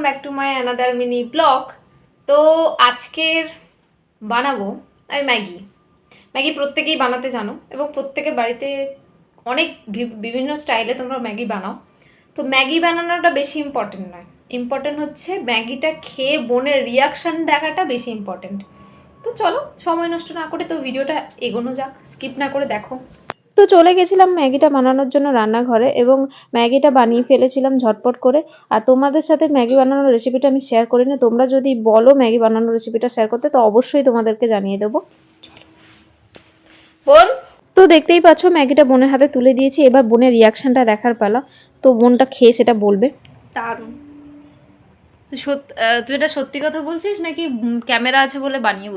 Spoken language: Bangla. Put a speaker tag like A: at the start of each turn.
A: Back to my another mini blog. তো আজকের বানাবো আমি ম্যাগি প্রত্যেকেই বানাতে জানো এবং প্রত্যেকের বাড়িতে অনেক বিভিন্ন স্টাইলে তোমরা ম্যাগি বানাও। তো ম্যাগি বানানোটা বেশি ইম্পর্টেন্ট নয়, ইম্পর্টেন্ট হচ্ছে ম্যাগিটা খেয়ে বোনের রিয়াকশান দেখাটা বেশি ইম্পর্টেন্ট। তো চলো সময় নষ্ট না করে তো ভিডিওটা এগোনো যাক, স্কিপ না করে দেখো। তো চলে গেছিলাম ম্যাগিটা বানানোর জন্য রান্নাঘরে এবং ম্যাগিটা বানিয়ে ফেলেছিলাম ঝটপট করে। আর তোমাদের সাথে ম্যাগি বানানোর রেসিপিটা আমি শেয়ার করি না, তোমরা যদি বলো ম্যাগি বানানোর রেসিপিটা শেয়ার করতে তো অবশ্যই তোমাদেরকে জানিয়ে দেবো। বোন, তো দেখতেই পাচ্ছ ম্যাগিটা বোনের হাতে তুলে দিয়েছি, এবার বোনের রিয়াকশানটা দেখার পালা। তো বোনটা খেয়ে সেটা বলবে। দারুণ। তুই এটা সত্যি কথা বলছিস নাকি ক্যামেরা আছে বলে বানিয়ে বলছিস?